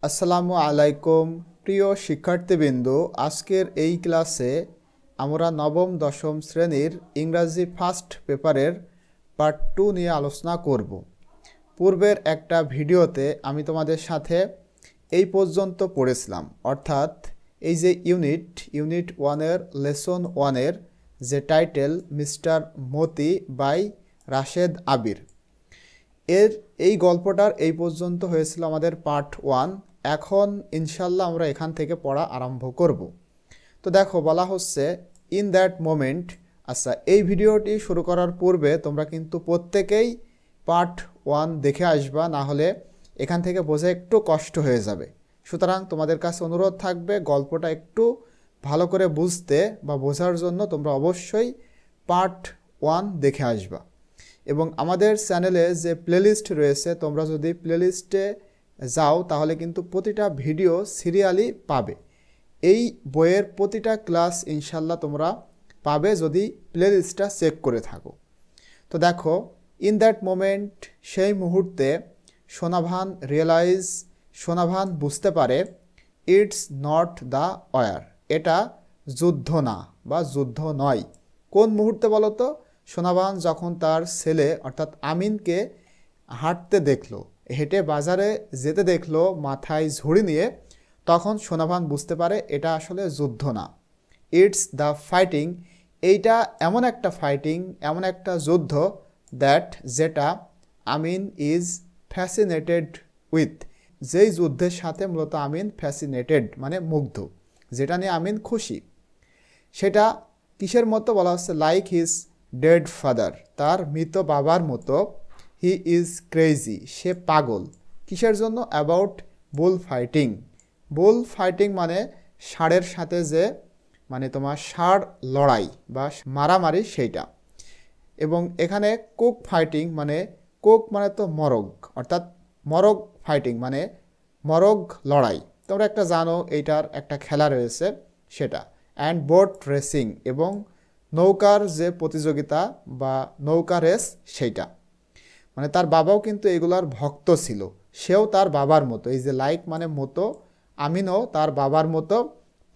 আসসালামু আলাইকুম প্রিয় শিক্ষার্থীবৃন্দ, আজকের এই ক্লাসে আমরা নবম দশম শ্রেণীর ইংরাজি ফার্স্ট পেপারের পার্ট 2 নিয়ে আলোচনা করব। পূর্বের একটা ভিডিওতে আমি তোমাদের সাথে এই পর্যন্ত পড়েছিলাম, অর্থাৎ এই যে ইউনিট 1-এর লেসন 1-এর যে title mister Moti by Rashed Abir, এই গল্পটার এই পর্যন্ত হয়েছিল আমাদের পার্ট 1। এখন ইনশাল্লাহ আমরা এখান থেকে পড়া আরম্ভ করব। তো দেখো, বলা হচ্ছে ইন দ্যাট মোমেন্ট। আচ্ছা, এই ভিডিওটি শুরু করার পূর্বে তোমরা কিন্তু প্রত্যেকেই পার্ট 1 দেখে আসবা, না হলে এখান থেকে বোঝা একটু কষ্ট হয়ে যাবে। সুতরাং তোমাদের কাছে অনুরোধ থাকবে, গল্পটা একটু ভালো করে বুঝতে বা বোঝার জন্য তোমরা অবশ্যই পার্ট 1 দেখে আসবা। এবং আমাদের চ্যানেলে যে প্লেলিস্ট রয়েছে, তোমরা যদি প্লেলিস্টে যাও তাহলে কিন্তু প্রতিটা ভিডিও সিরিয়ালি পাবে। এই বইয়ের প্রতিটা ক্লাস ইনশাল্লাহ তোমরা পাবে যদি প্লেলিস্টটা চেক করে থাকো। তো দেখো, ইন দ্যাট মোমেন্ট, সেই মুহূর্তে সোনাভান বুঝতে পারে ইটস নট দ্য ওয়ার, এটা যুদ্ধ না বা যুদ্ধ নয়। কোন মুহূর্তে বলো তো? সোনাভান যখন তার ছেলে অর্থাৎ আমিনকে হেঁটে বাজারে যেতে দেখলো মাথায় ঝুড়ি নিয়ে, তখন সোনাভান বুঝতে পারে এটা আসলে যুদ্ধ না, ইটস দ্য ফাইটিং, এইটা এমন একটা যুদ্ধ, যেটা আমিন ইজ ফ্যাসিনেটেড উইথ, যেই যুদ্ধের সাথে মূলত আমিন ফ্যাসিনেটেড মানে মুগ্ধ, যেটা নিয়ে আমিন খুশি। সেটা কিসের মতো? বলা হচ্ছে লাইক হিজ ডেড ফাদার, তার মৃত বাবার মতো। হি ইজ ক্রেজি, সে পাগল। কিসের জন্য? অ্যাবাউট বুল ফাইটিং মানে ষাঁড়ের সাথে যে তোমার ষাঁড় লড়াই বা মারামারি, সেইটা। এবং এখানে কোক ফাইটিং মানে তো মরগ, অর্থাৎ মরগ ফাইটিং মানে মরগ লড়াই। তোমরা একটা জানো, এইটার একটা খেলা রয়েছে সেটা। অ্যান্ড বোট রেসিং, এবং নৌকার যে প্রতিযোগিতা বা নৌকা রেস, সেইটা। মানে তার বাবাও কিন্তু এগুলার ভক্ত ছিল, সেও তার বাবার মতো, এই যে লাইক মানে মতো, আমিনও তার বাবার মতো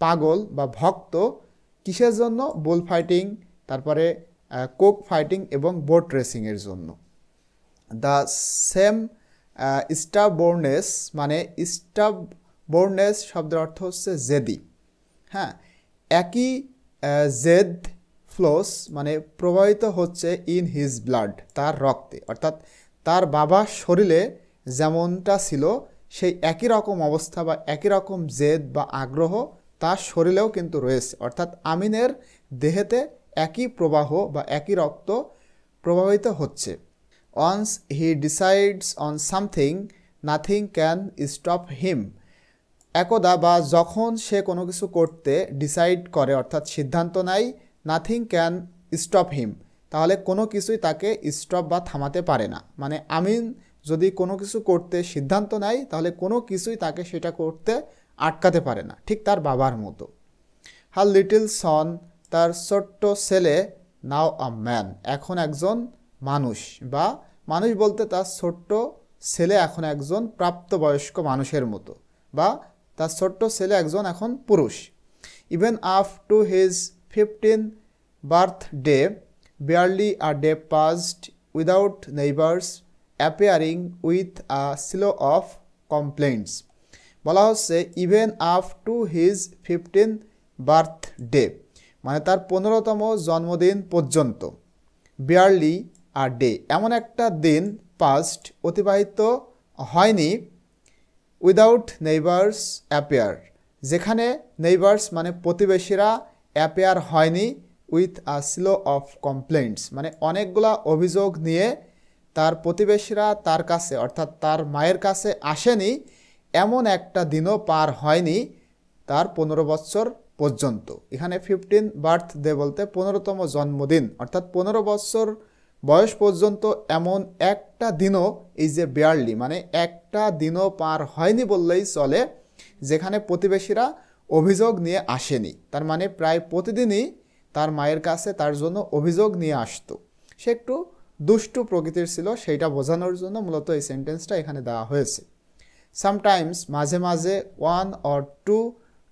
পাগল বা ভক্ত। কিসের জন্য? বুল ফাইটিং, তারপরে কোক ফাইটিং এবং বোট রেসিংয়ের জন্য। দ্য সেম স্টাববোর্নেস, মানে স্টাববোর্নেস শব্দের অর্থ হচ্ছে জেদি। হ্যাঁ, একই জেদ ফ্লোস মানে প্রবাহিত হচ্ছে ইন হিজ ব্লাড, তার রক্তে, অর্থাৎ তার বাবার শরীরে যেমনটা ছিল সেই একই রকম অবস্থা বা একই রকম জেদ বা আগ্রহ তার শরীরেও কিন্তু রয়েছে, অর্থাৎ আমিনের দেহেতে একই প্রবাহ বা একই রক্ত প্রবাহিত হচ্ছে। Once he decides on something, nothing can stop him, একদা বা যখন সে কোনো কিছু করতে ডিসাইড করে অর্থাৎ সিদ্ধান্ত নেয়, নাথিং ক্যান স্টপ হিম, তাহলে কোনো কিছুই তাকে স্টপ বা থামাতে পারে না। মানে আমিন যদি কোনো কিছু করতে সিদ্ধান্ত নেয় তাহলে কোনো কিছুই তাকে সেটা করতে আটকাতে পারে না, ঠিক তার বাবার মতো। হার লিটল সন, তার ছোট্ট ছেলে, নাও আ ম্যান, এখন একজন মানুষ, বা মানুষ বলতে তার ছোট্ট ছেলে এখন একজন প্রাপ্তবয়স্ক মানুষের মতো, বা তার ছোট্ট ছেলে একজন এখন পুরুষ। Even up to his 15th birthday, barely a day passed without neighbors appearing with a slew of complaints. বলা হচ্ছে even up to his 15th birthday, মানে তার 15তম জন্মদিন পর্যন্ত। barely a day, এমন একটা দিন পাস্ট অতিবাহিত হয়নি, উইদাউট নেইবার্স অ্যাপেয়ার, যেখানে নেইবার্স মানে প্রতিবেশীরা অ্যাপেয়ার হয়নি, with a slow of complaints মানে অনেকগুলা অভিযোগ নিয়ে তার প্রতিবেশীরা তার কাছে অর্থাৎ তার মায়ের কাছে আসেনি, এমন একটা দিনও পার হয়নি তার 15 বছর পর্যন্ত। এখানে 15 বার্থডে বলতে 15তম জন্মদিন, অর্থাৎ 15 বছর বয়স পর্যন্ত এমন একটা দিনও, এই যে বেয়ারলি মানে একটা দিনও পার হয়নি বললেই চলে, যেখানে প্রতিবেশীরা অভিযোগ নিয়ে আসেনি। তার মানে প্রায় প্রতিদিনই তার মায়ের কাছে তার জন্য অভিযোগ নিয়ে আসতো। সে একটু দুষ্টু প্রকৃতির ছিল, সেইটা বোঝানোর জন্য মূলত এই সেন্টেন্সটা এখানে দেওয়া হয়েছে। সামটাইমস মাঝে মাঝে 1 or 2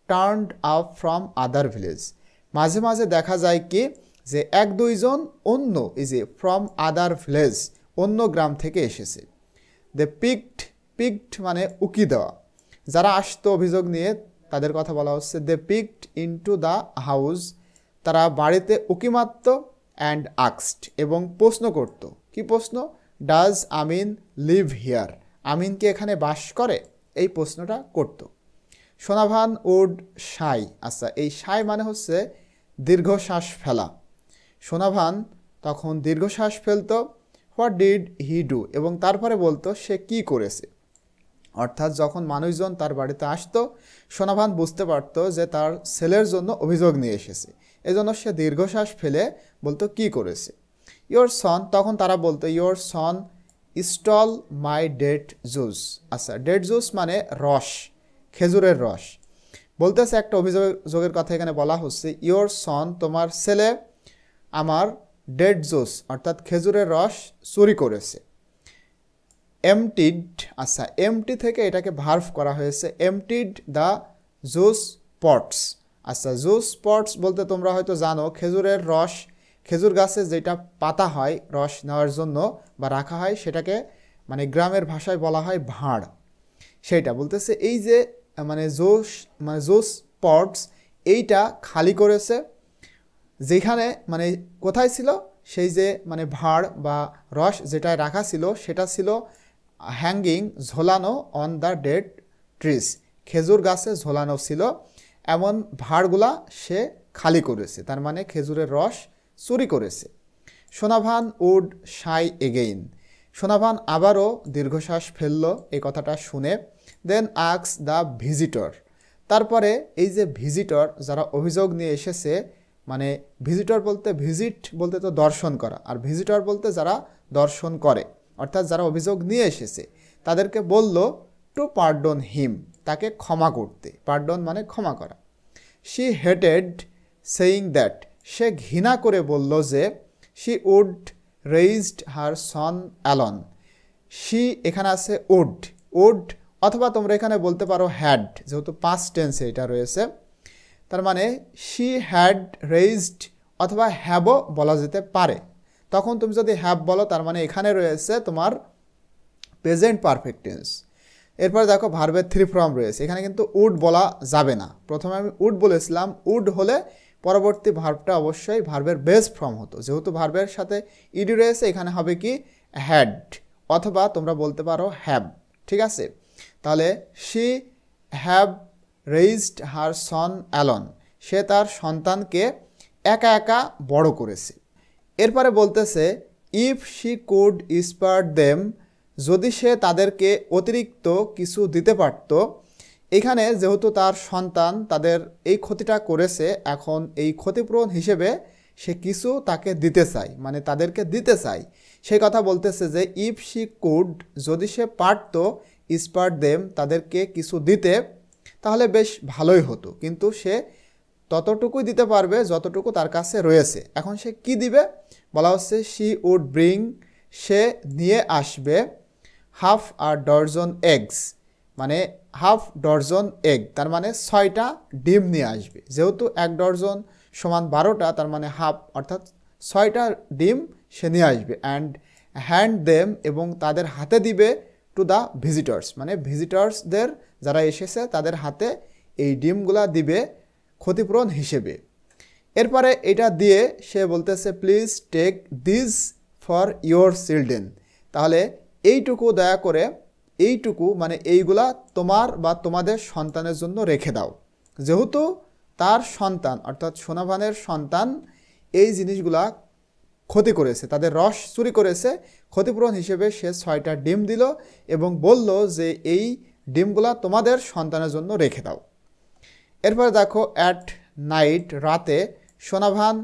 turned up from other village, মাঝে মাঝে দেখা যায় কি যে 1-2 জন অন্য ফ্রম আদার ভিলেজ অন্য গ্রাম থেকে এসেছে। দে পিকড মানে উকি দেওয়া, যারা আসতো অভিযোগ নিয়ে তাদের কথা বলা হচ্ছে। দে পিকড ইনটু দ্য হাউস, তারা বাড়িতে উকি মারত। অ্যান্ড আক্সড এবং প্রশ্ন করত। কি প্রশ্ন? ডাজ আমিন লিভ হিয়ার, আমিন কি এখানে বাস করে, এই প্রশ্নটা করত। সোনাভান উড সাই, আচ্ছা এই সাই মানে হচ্ছে দীর্ঘশ্বাস ফেলা। সোনাভান তখন দীর্ঘশ্বাস ফেলতো। হোয়াট ডিড হি ডু, এবং তারপরে বলতো সে কি করেছে। অর্থাৎ যখন মানুষজন তার বাড়িতে আসতো সোনাভান বুঝতে পারত যে তার ছেলের জন্য অভিযোগ নিয়ে এসেছে, এজন্য সে দীর্ঘশ্বাস ফেলে বলতো কি করেছে। ইয়োর সন, তখন তারা বলতো your son stole my date juice, আচ্ছা ডেট জুস মানে রস, খেজুরের রস। বলতেছে একটা অভিযোগের কথা এখানে বলা হচ্ছে, ইয়োর সন তোমার ছেলে আমার ডেট জুস অর্থাৎ খেজুরের রস চুরি করেছে। এমটিড, আচ্ছা এমটি থেকে এটাকে ভার্ভ করা হয়েছে, এমটিড দ্য জুস পটস। আচ্ছা জুস পটস বলতে তোমরা হয়তো জানো খেজুরের রস, খেজুর গাছে যেটা পাতা হয় রস নেওয়ার জন্য বা রাখা হয় সেটাকে মানে গ্রামের ভাষায় বলা হয় ভাঁড়, সেইটা বলতেছে। এই যে মানে জুস পটস এইটা খালি করেছে, যেখানে মানে কোথায় ছিল সেই যে মানে ভাঁড় বা রস যেটা রাখা ছিল সেটা ছিল হ্যাঙ্গিং ঝোলানো অন দ্য ডেড ট্রিজ, খেজুর গাছে ঝোলানো ছিল, এমন ভাঁড়গুলা সে খালি করেছে, তার মানে খেজুরের রস চুরি করেছে। Sonavan would Sai again, Sonavan আবারও দীর্ঘশ্বাস ফেলল এই কথাটা শুনে। দেন আক্স দ্য ভিজিটর, তারপরে এই যে ভিজিটর যারা অভিযোগ নিয়ে এসেছে, মানে ভিজিটর বলতে ভিজিট বলতে তো দর্শন করা, আর ভিজিটর বলতে যারা দর্শন করে, অর্থাৎ যারা অভিযোগ নিয়ে এসেছে তাদেরকে বলল টু পার্ডন হিম, তাকে ক্ষমা করতে। পার্ডন মানে ক্ষমা করা। শি হেটেড সেইং দ্যাট, সে ঘৃণা করে বলল যে she would raise her son alone, she এখানে আছে উড অথবা তোমরা এখানে বলতে পারো হ্যাড, যেহেতু পাস্ট টেন্সে এটা রয়েছে, তার মানে শি হ্যাড রেইজড অথবা হ্যাবও বলা যেতে পারে। তখন তুমি যদি হ্যাভ বলো তার মানে এখানে রয়েছে তোমার প্রেজেন্ট পারফেক্ট টেন্স। এরপর দেখো ভার্বের 3 ফর্ম রয়েছে, এখানে কিন্তু উড বলা যাবে না। প্রথমে আমি উড বলেছিলাম, উড হলে পরবর্তী ভার্বটা অবশ্যই ভার্বের বেস ফর্ম হতো, যেহেতু ভার্বের সাথে ইডি রয়েছে এখানে হবে কি হ্যাড অথবা তোমরা বলতে পারো হ্যাভ, ঠিক আছে। তাহলে she have raised her son alone, সে তার সন্তানকে একা একা বড় করেছে। এরপরে বলতেছে if she could spare them, যদি সে তাদেরকে অতিরিক্ত কিছু দিতে পারত। এখানে যেহেতু তার সন্তান তাদের এই ক্ষতিটা করেছে, এখন এই ক্ষতিপূরণ হিসেবে সে কিছু তাকে দিতে চায়, মানে তাদেরকে দিতে চায়, সেই কথা বলতেছে যে ইফ শি কুড, যদি সে পারত স্পার দেম তাদেরকে কিছু দিতে, তাহলে বেশ ভালোই হতো, কিন্তু সে ততটুকুই দিতে পারবে যতটুকু তার কাছে রয়েছে। এখন সে কি দিবে বলা হচ্ছে, শি উড ব্রিং, সে নিয়ে আসবে হাফ আ ডজন এগস, মানে হাফ ডজন এগ, তার মানে 6টা ডিম নিয়ে আসবে। যেহেতু 1 ডজন সমান 12টা, তার মানে হাফ অর্থাৎ 6টা ডিম সে নিয়ে আসবে। অ্যান্ড হ্যান্ড দেম, এবং তাদের হাতে দিবে টু দ্য ভিজিটার্স, মানে ভিজিটার্সদের যারা এসেছে তাদের হাতে এই ডিমগুলা দিবে ক্ষতিপূরণ হিসেবে। এরপরে এটা দিয়ে সে বলতেছে please take this for your children, তাহলে এইটুকু দয়া করে, এইটুকু মানে এইগুলা তোমার বা তোমাদের সন্তানের জন্য রেখে দাও। যেহেতু তার সন্তান অর্থাৎ সোনাভানের সন্তান এই জিনিসগুলা ক্ষতি করেছে, তাদের রস চুরি করেছে, ক্ষতিপূরণ হিসেবে সে 6টা ডিম দিল এবং বলল যে এই ডিমগুলা তোমাদের সন্তানের জন্য রেখে দাও। এরপরে দেখো অ্যাট নাইট, রাতে Sonavan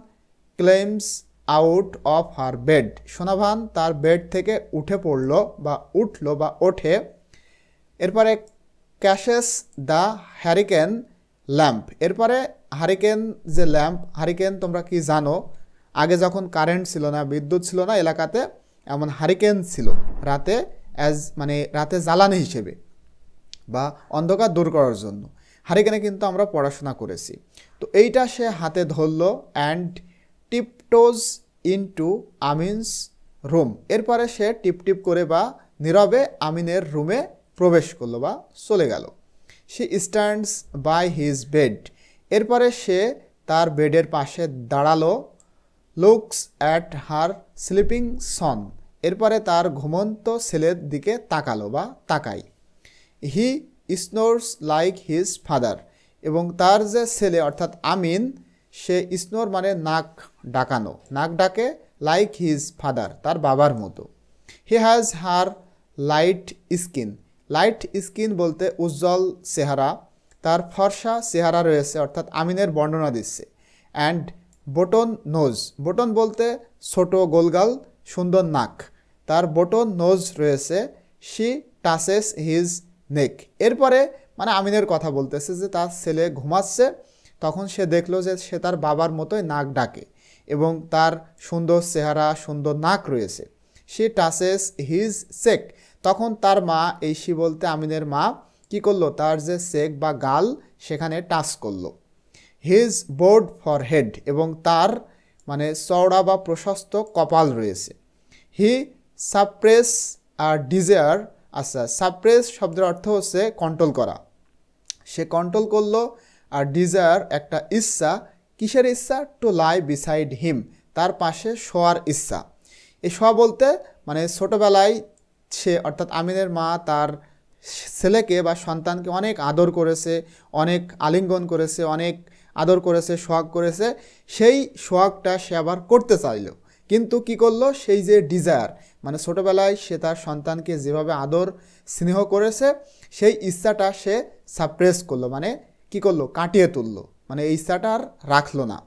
claims out of her bed, Sonavan তার বেড থেকে উঠে পড়ল বা উঠল বা ওঠে। এরপরে ক্যাশেস দ্য হ্যারিকেন ল্যাম্প, এরপরে হারিকেন যে ল্যাম্প, হারিকেন তোমরা কি জানো, আগে যখন কারেন্ট ছিল না, বিদ্যুৎ ছিল না এলাকাতে, এমন হারিকেন ছিল রাতে, মানে রাতে জ্বালানি হিসেবে। বা অন্ধকার দূর করার জন্য। হারিকেনে কিন্তু আমরা পড়াশোনা করেছি। তো এইটা সে হাতে ধরলো অ্যান্ড টিপটোজ ইনটু আমিনস রুম। এরপরে সে টিপ করে বা নীরবে আমিনের রুমে প্রবেশ করলো বা চলে গেল। She stands by his bed. এরপরে সে তার বেডের পাশে দাঁড়ালো। Looks at her sleeping son. এরপরে তার ঘুমন্ত ছেলের দিকে তাকালো বা তাকাই। He snores like his father. এবং তার যে ছেলে অর্থাৎ আমিন, সে স্নোর মানে নাক ডাকানো, নাক ডাকে লাইক হিজ ফাদার, তার বাবার মতো। He has her light skin. Light skin বলতে উজ্জ্বল চেহারা, তার ফর্সা চেহারা রয়েছে, অর্থাৎ আমিনের বর্ণনা দিচ্ছে। And button nose. বটন বলতে ছোট গোলগাল সুন্দর নাক, তার বটন নোজ রয়েছে। শি টাচেস হিজ নেক। এরপরে মানে আমিনের কথা বলতেছে যে তার ছেলে ঘুমাচ্ছে, তখন সে দেখলো যে সে তার বাবার মতোই নাক ডাকে এবং তার সুন্দর চেহারা সুন্দর নাক রয়েছে। She touches his cheek. তখন তার মা, এই শি বলতে আমিনের মা, কি করলো, তার যে চেক বা গাল সেখানে টাচ করলো। His board for head. এবং তার মানে চওড়া বা প্রশস্ত কপাল রয়েছে। হি সাপ্রেস আর ডিজায়ার। আচ্ছা, সাপ্রেস শব্দের অর্থ হচ্ছে কন্ট্রোল করা। সে কন্ট্রোল করলো। আর ডিজায়ার একটা ইচ্ছা। কিসের ইচ্ছা? টু লাই বিসাইড হিম, তার পাশে শোয়ার ইচ্ছা। এই শোয়া বলতে মানে ছোটোবেলায় সে অর্থাৎ আমিনের মা তার ছেলেকে বা সন্তানকে অনেক আদর করেছে, অনেক আলিঙ্গন করেছে, অনেক আদর করেছে, সোহাগ করেছে। সেই সোহাগটা সে আবার করতে চাইল, কিন্তু কি করলো, সেই যে ডিজায়ার মানে ছোটোবেলায় সে তার সন্তানকে যেভাবে আদর স্নেহ করেছে সেই ইচ্ছাটা সে সাপ্রেস করলো, মানে কি করলো, কাটিয়ে তুললো, মানে এই ইচ্ছাটা আর রাখলো না।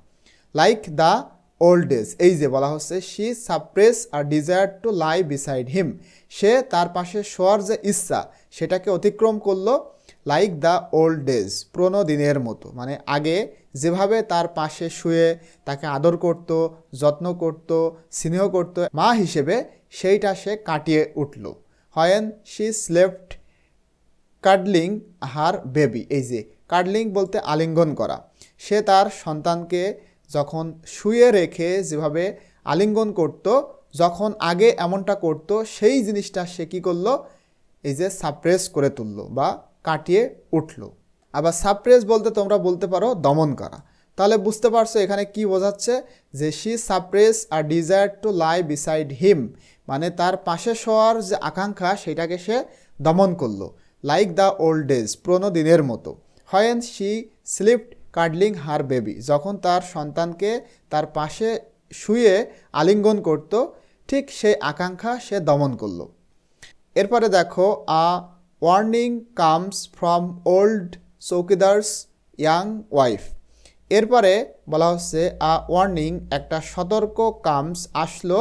Like the old days. এই যে বলা হচ্ছে she suppress her desire to lie beside him. সে তার পাশে শোয়ার যে ইচ্ছা সেটাকে অতিক্রম করলো। লাইক দ্য ওল্ড ডেজ, পুরোনো দিনের মতো, মানে আগে যেভাবে তার পাশে শুয়ে তাকে আদর করত, যত্ন করত, স্নেহ করত মা হিসেবে, সেইটা সে কাটিয়ে উঠল। When she slept cuddling her baby. এই যে কাডলিং বলতে আলিঙ্গন করা। সে তার সন্তানকে যখন শুয়ে রেখে যেভাবে আলিঙ্গন করত, যখন আগে এমনটা করত, সেই জিনিসটা সে কী করলো, এই যে সাপ্রেস করে তুললো বা কাটিয়ে উঠলো। আবার সাপ্রেস বলতে তোমরা বলতে পারো দমন করা। তাহলে বুঝতে পারছো এখানে কি বোঝাচ্ছে, যে she suppress her desire to lie beside him, মানে তার পাশে শোয়ার যে আকাঙ্ক্ষা সেটাকে সে দমন করলো। লাইক দ্য ওল্ড ডেজ, পুরোনো দিনের মতো। When she slipped cuddling her baby, যখন তার সন্তানকে তার পাশে শুয়ে আলিঙ্গন করত, ঠিক সেই আকাঙ্ক্ষা সে দমন করলো। এরপরে দেখো, a warning comes from old chowkidar's young wife. এরপরে বলা হচ্ছে আ ওয়ার্নিং, একটা সতর্ক, কামস আসলো,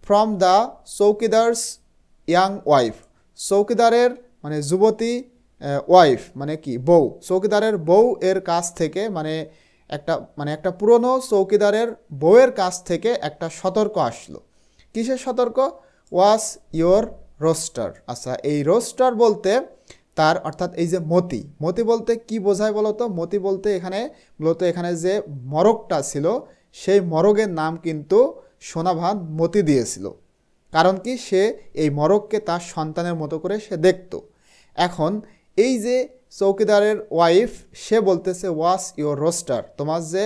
from the chowkidar's young wife, চৌকিদারের মানে যুবতী, ওয়াইফ মানে কি, বউ, চৌকিদারের বউ এর কাছ থেকে, মানে একটা পুরনো চৌকিদারের বউয়ের কাছ থেকে একটা সতর্ক আসলো। কিসের সতর্ক? ওয়াস ইয়োর রোস্টার। আচ্ছা, এই রোস্টার বলতে তার অর্থাৎ এই যে মতি, মতি বলতে কি বোঝায় বলতো? মতি বলতে এখানে যে মরগটা ছিল সেই মরগের নাম কিন্তু সোনাভান মতি দিয়েছিল। কারণ কি, সে এই মরগকে তার সন্তানের মতো করে সে দেখত। এখন এই যে চৌকিদারের ওয়াইফ, সে বলতেছে ওয়াস ইয়োর রোস্টার, তোমার যে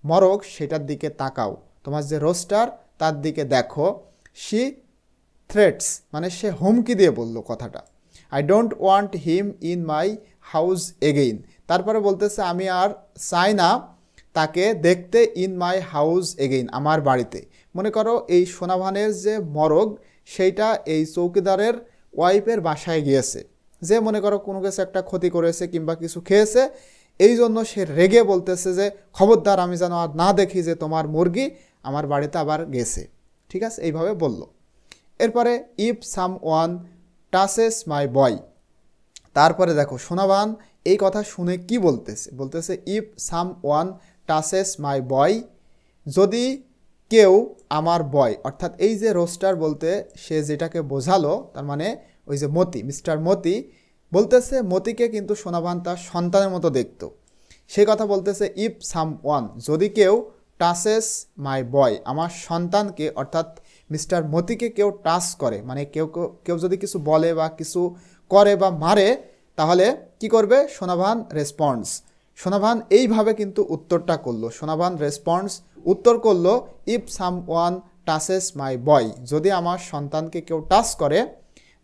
মরগ সেটার দিকে তাকাও, তোমার যে রোস্টার তার দিকে দেখো। শি থ্রেটস, মানে সে হুমকি দিয়ে বলল কথাটা। I don't want him in my house again. তারপরে বলতেছে আমি আর চাই না তাকে দেখতে ইন মাই হাউস এগেইন, আমার বাড়িতে। মনে করো এই সোনাভানের যে মরগ সেইটা এই চৌকিদারের ওয়াইফের বাসায় গিয়েছে, যে মনে করো কোনো কিছু একটা ক্ষতি করেছে কিংবা কিছু খেয়েছে, এই জন্য সে রেগে বলতেছে যে খবরদার আমি যেন আর না দেখি যে তোমার মুরগি আমার বাড়িতে আবার গেছে। ঠিক আছে, এইভাবে বলল। এরপরে if someone touches my বয়। তারপরে দেখো সোনাভান এই কথা শুনে কি বলতেছে if someone touches my boy, যদি কেউ আমার বয়, অর্থাৎ এই যে রোস্টার বলতে সে যেটাকে বোঝালো, তার মানে ওই যে মতি, মিস্টার মতি বলতেছে মতিকে কিন্তু সোনাভান তার সন্তানের মতো দেখত। সেই কথা বলতেছে ইফ সাম ওয়ান, যদি কেউ টাচেস মাই বয়, আমার সন্তানকে অর্থাৎ মিস্টার মতিকে কেউ টাচ করে, মানে কেউ কেউ যদি কিছু বলে বা কিছু করে বা মারে, তাহলে কি করবে? সোনাভান রেসপন্স, সোনাভান এইভাবে কিন্তু উত্তরটা করলো। সোনাভান রেসপন্স উত্তর করলো if someone touches my boy, যদি আমার সন্তানকে কেউ টাচ করে,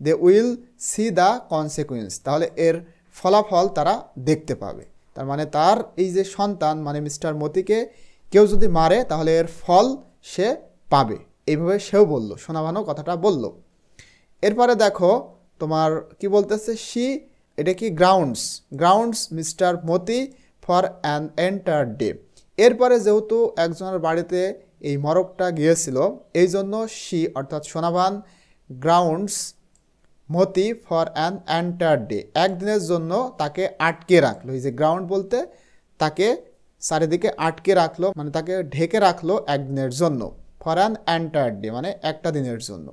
they will see the consequence, তাহলে এর ফলাফল তারা দেখতে পাবে। তার মানে তার এই যে সন্তান মানে মিস্টার মতিকে কেউ যদি মারে তাহলে এর ফল সে পাবে, এইভাবে সেও বলল, সোনাভানও কথাটা বলল। এরপরে দেখো তোমার কি বলতেছে, শি, এটা কি grounds mister Moti for an enter day. এরপরে যেহেতু একজনের বাড়িতে এই মরকটা গিয়েছিল, এই জন্য শি অর্থাৎ Sonavan grounds Moti for an enter day, একদিনের জন্য তাকে আটকে রাখলো। এই যে গ্রাউন্ড বলতে তাকে চারিদিকে আটকে রাখলো, মানে তাকে ঢেকে রাখলো একদিনের জন্য। ফর অ্যান এন্টার ডে মানে একটা দিনের জন্য।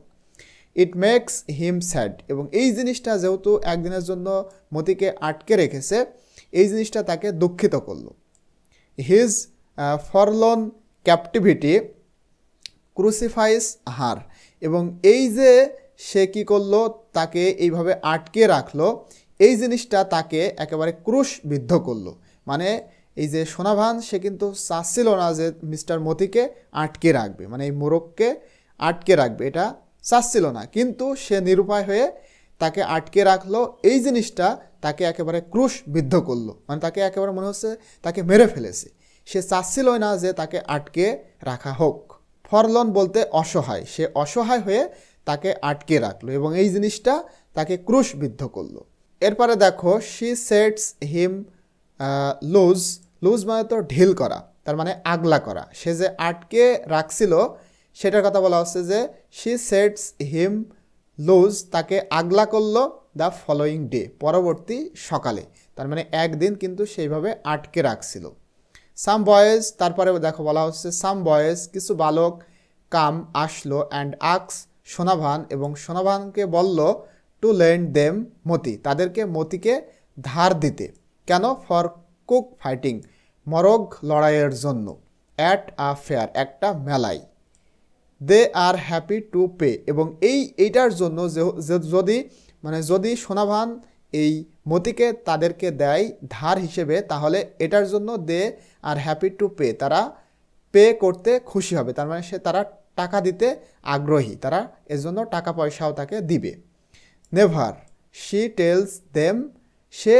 ইট মেক্স হিম স্যাড, এবং এই জিনিসটা যেহেতু একদিনের জন্য মতিকে আটকে রেখেছে, এই জিনিসটা তাকে দুঃখিত করলো। হিজ ফরলন ক্যাপটিভিটি ক্রুসিফাইস হার, এবং এই যে সে কি করলো, তাকে এইভাবে আটকে রাখলো, এই জিনিসটা তাকে একেবারে ক্রুশবিদ্ধ করলো। মানে এই যে সোনাভান সে কিন্তু চাচ্ছিল না যে মিস্টার মতিকে আটকে রাখবে, মানে এই মোরগকে আটকে রাখবে, এটা চাচ্ছিল না, কিন্তু সে নিরুপায় হয়ে তাকে আটকে রাখলো। এই জিনিসটা তাকে একেবারে ক্রুশবিদ্ধ করলো, মানে তাকে একেবারে মনে হচ্ছে তাকে মেরে ফেলেছে। সে চাচ্ছিল না যে তাকে আটকে রাখা হোক। ফরলন বলতে অসহায়, সে অসহায় হয়ে তাকে আটকে রাখলো এবং এই জিনিসটা তাকে ক্রুশবিদ্ধ করলো। এরপরে দেখো শি সেটস হিম লুজ মানে তো ঢিল করা, তার মানে আগলা করা। সে যে আটকে রাখছিল সেটার কথা বলা হচ্ছে যে শি সেটস হিম লুজ, তাকে আগলা করলো দ্য ফলোয়িং ডে, পরবর্তী সকালে। তার মানে একদিন কিন্তু সেইভাবে আটকে রাখছিল। সাম বয়েজ, তারপরে দেখো বলা হচ্ছে সাম বয়েজ, কিছু বালক কাম আসলো অ্যান্ড আক্স সোনাভান, এবং সোনাভানকে বলল টু লেন্ড দেম মতি, তাদেরকে মতিকে ধার দিতে। কেন? ফর কুক ফাইটিং, মরগ লড়াইয়ের জন্য। অ্যাট আ ফেয়ার, একটা মেলায়। দে আর হ্যাপি টু পে, এবং এইটার জন্য যদি সোনাভান এই মতিকে তাদেরকে দেয় ধার হিসেবে, তাহলে এটার জন্য দে আর হ্যাপি টু পে, তারা পে করতে খুশি হবে। তার মানে তারা টাকা দিতে আগ্রহী, তারা এর জন্য টাকা পয়সাও তাকে দিবে। নেভার শি টেলস দেম, সে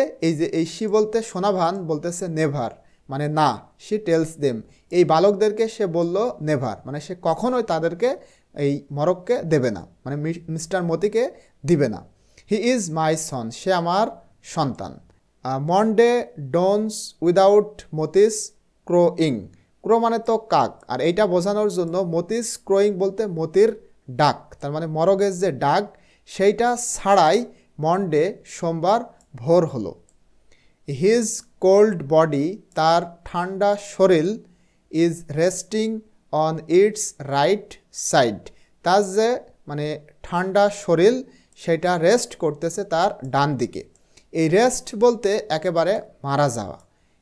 এই শি বলতে সোনাভান বলতেছে নেভার মানে না, শি টেলস দেম, এই বালকদেরকে সে বলল নেভার মানে সে কখনোই তাদেরকে এই মরককে দেবে না, মানে মিস্টার মতিকে দিবে না। হি ইজ মাই সন, সে আমার সন্তান। মন্ডে ডোনস উইদাউট মতিস ক্রোয়িং, ক্রো মানে তো কাক, আর এইটা বোঝানোর জন্য মতিস ক্রোয়িং বলতে মতির ডাক, তার মানে মরগের যে ডাক সেইটা ছাড়াই মন্ডে সোমবার ভোর হলো। হিজ কোল্ড বডি, তার ঠান্ডা শরীর, is resting on it's right side, তার যে মানে ঠান্ডা শরীর সেটা রেস্ট করতেছে তার ডান দিকে। এই রেস্ট বলতে একেবারে মারা যাওয়া,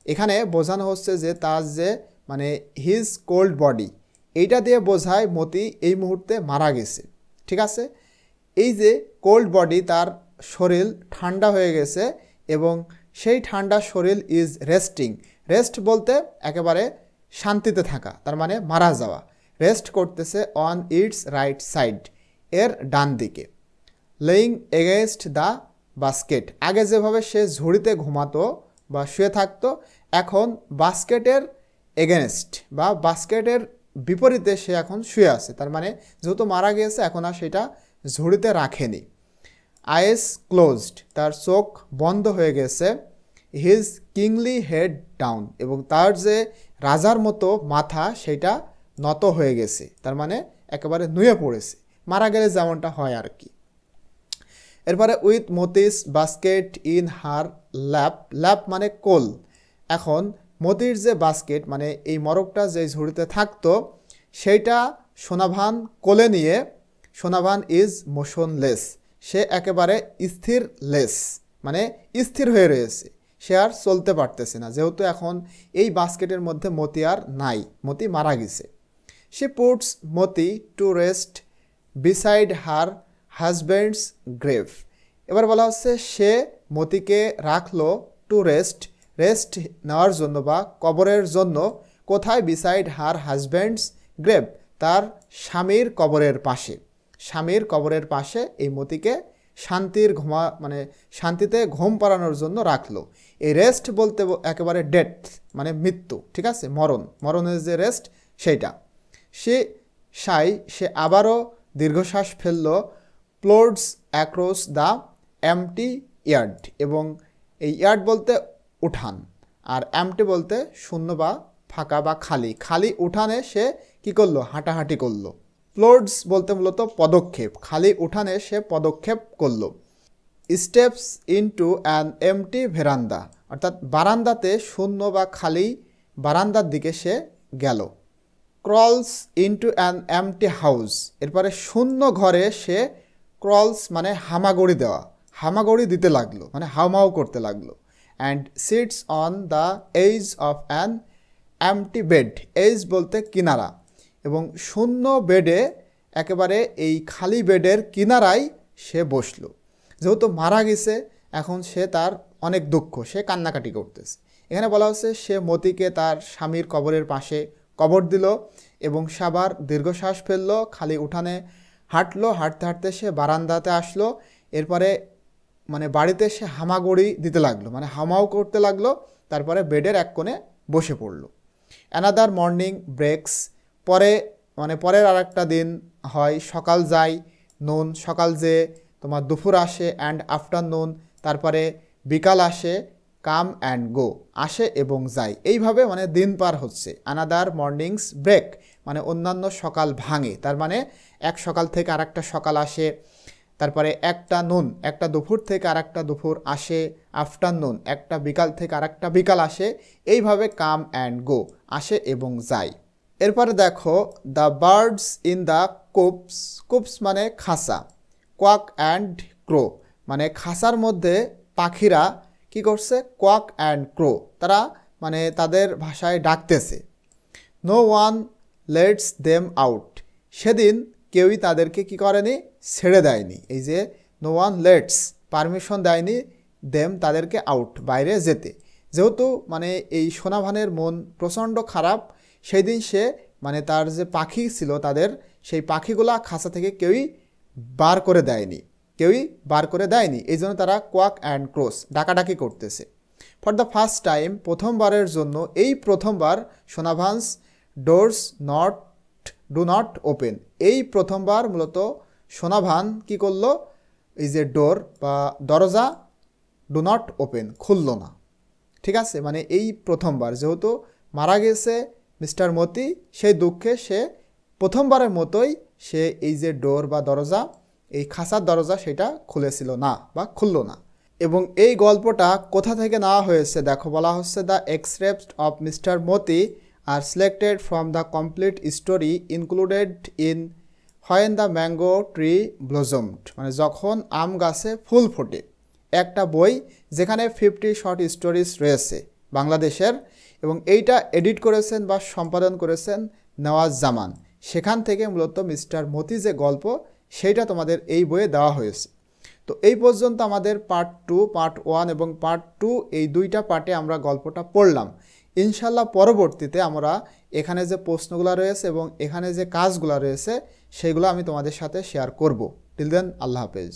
এখানে বোঝানো হচ্ছে যে তার যে মানে হিজ কোল্ড বডি, এইটা দিয়ে বোঝায় মতি এই মুহূর্তে মারা গেছে। ঠিক আছে, এই যে কোল্ড বডি, তার শরীর ঠান্ডা হয়ে গেছে এবং সেই ঠান্ডা শরীর ইজ রেস্টিং, রেস্ট বলতে একেবারে শান্তিতে থাকা, তার মানে মারা যাওয়া, রেস্ট করতেছে অন ইটস রাইট সাইড, এর ডান দিকে। লেইং এগেনস্ট দ্য বাস্কেট, আগে যেভাবে সে ঝুড়িতে ঘুমাতো বা শুয়ে থাকতো, এখন বাস্কেটের এগেনস্ট বা বাস্কেটের বিপরীতে সে এখন শুয়ে আছে, তার মানে যেহেতু মারা গিয়েছে এখন আর সেটা ঝুড়িতে রাখেনি। আইস ক্লোজড, তার চোখ বন্ধ হয়ে গেছে। হিজ কিংলি হেড ডাউন, এবং তার যে রাজার মতো মাথা সেটা নত হয়ে গেছে, তার মানে একেবারে নুয়ে পড়েছে, মারা গেলে যেমনটা হয় আর কি। এরপরে with Moti's basket in her lap, lap মানে কোল। এখন মতির যে বাস্কেট মানে এই মরকটা যে ঝুড়িতে থাকতো সেইটা সোনাভান কোলে নিয়ে, সোনাভান ইজ মোশনলেস, সে একেবারে স্থিরলেস মানে স্থির হয়ে রয়েছে, সে আর চলতে পারতেছে না, যেহেতু এখন এই বাস্কেটের মধ্যে মতি আর নাই, মতি মারা গেছে। She puts Moti to rest beside her husbands grave. এবার বলা হচ্ছে সে মতিকে রাখলো টু রেস্ট, রেস্ট নেওয়ার জন্য বা কবরের জন্য, কোথায়? বিসাইড হার হাজব্যান্ডস গ্রেভ, তার স্বামীর কবরের পাশে। স্বামীর কবরের পাশে এই মতিকে শান্তির মানে শান্তিতে ঘুম পাড়ানোর জন্য রাখলো। এই রেস্ট বলতে একেবারে ডেথ মানে মৃত্যু, ঠিক আছে, মরণের যে রেস্ট সেইটা। সে আবারও দীর্ঘশ্বাস ফেলল, প্লোডস অ্যাক্রস দ্য এমটি ইয়ার্ড, এবং এই ইয়ার্ড বলতে উঠান, আর এমটি বলতে শূন্য বা ফাঁকা বা খালি, খালি উঠানে সে কি করলো? হাঁটাহাঁটি করলো। প্লোডস বলতে মূলত পদক্ষেপ, খালি উঠানে সে পদক্ষেপ করলো। স্টেপস ইনটু অ্যান এমটি ভেরান্দা, অর্থাৎ বারান্দাতে শূন্য বা খালি বারান্দার দিকে সে গেল। ক্রলস ইনটু অ্যান এমটি হাউস, এরপরে শূন্য ঘরে সে ক্রলস মানে হামাগুড়ি দেওয়া, হামাগুড়ি দিতে লাগলো, মানে হাউমাউ করতে লাগলো। And sits on the edge of an empty bed, edge বলতে কিনারা, এবং শূন্য বেডে একেবারে এই খালি বেডের কিনারায় সে বসলো। যেহেতু মারা গেছে এখন সে তার অনেক দুঃখ, সে কান্নাকাটি করতেছে। এখানে বলা হচ্ছে সে মতিকে তার স্বামীর কবরের পাশে কবর দিল এবং সে আবার দীর্ঘশ্বাস ফেললো, খালি উঠানে হাঁটলো, হাঁটতে হাঁটতে সে বারান্দাতে আসলো। এরপরে মানে বাড়িতে সে হামাগুড়ি দিতে লাগলো, মানে হামাও করতে লাগলো, তারপরে বেডের এক কোণে বসে পড়লো। অ্যানাদার মর্নিং ব্রেকস, পরের আর একটা দিন হয়, সকাল যায়, নুন সকাল যে তোমার দুপুর আসে, অ্যান্ড আফটারনুন তারপরে বিকাল আসে, কাম অ্যান্ড গো আসে এবং যায়, এইভাবে মানে দিন পার হচ্ছে। অ্যানাদার মর্নিংস ব্রেক মানে অন্যান্য সকাল ভাঙে, তার মানে এক সকাল থেকে আর একটা সকাল আসে, তারপরে একটা নুন একটা দুপুর থেকে আর একটা দুপুর আসে, আফটারনুন একটা বিকাল থেকে আর একটা বিকাল আসে, এইভাবে কাম অ্যান্ড গো আসে এবং যায়। এরপরে দেখো দ্য বার্ডস ইন দ্য কুপস, কুপস মানে খাঁচা, কোয়াক অ্যান্ড ক্রো মানে খাঁচার মধ্যে পাখিরা কি করছে? কোয়াক অ্যান্ড ক্রো, তারা মানে তাদের ভাষায় ডাকতেছে। No one lets them out, সেদিন কেউই তাদেরকে কি করেনি? ছেড়ে দেয়নি। এই যে নো ওয়ান লেটস, পারমিশন দেয়নি দেম তাদেরকে আউট, বাইরে যেতে। যেহেতু মানে এই সোনাভানের মন প্রচণ্ড খারাপ, সেই দিন সে মানে তার যে পাখি ছিল তাদের সেই পাখিগুলা খাঁচা থেকে কেউই বার করে দেয়নি, এই জন্য তারা কোয়াক অ্যান্ড ক্রোস ডাকাডাকি করতেছে। ফর দ্য ফার্স্ট টাইম, প্রথমবারের জন্য, এই প্রথমবার সোনাভানস ডোরস ডু নট ওপেন, এই প্রথমবার মূলত সোনাভান কি করলো? এই যে ডোর বা দরজা ডু নট ওপেন, খুলল না, ঠিক আছে, মানে এই প্রথমবার, যেহেতু মারা গেছে মিস্টার মতি, সেই দুঃখে সে প্রথমবারের মতোই সে এই যে ডোর বা দরজা, এই খাঁচার দরজা সেটা খুলেছিল না বা খুলল না। এবং এই গল্পটা কোথা থেকে নেওয়া হয়েছে দেখো, বলা হচ্ছে the extracts of mister Moti are selected from the complete story included in when the mango tree blossomed, মানে যখন আম গাছে ফুল ফোটে, একটা বই যেখানে 50 শর্ট স্টোরিজ রয়েছে বাংলাদেশের, এবং এইটা এডিট করেছেন বা সম্পাদন করেছেন নওয়াজ জামান। সেখান থেকে মূলত মিস্টার মতি যে গল্প সেইটা তোমাদের এই বইয়ে দেওয়া হয়েছে। তো এই পর্যন্ত আমাদের পার্ট 2, পার্ট 1 এবং পার্ট 2 এই দুইটা পার্টে আমরা গল্পটা পড়লাম। ইনশাল্লাহ পরবর্তীতে আমরা এখানে যে প্রশ্নগুলো রয়েছে এবং এখানে যে কাজগুলো রয়েছে সেইগুলো আমি তোমাদের সাথে শেয়ার করব। টিল দেন আল্লাহ হাফেজ।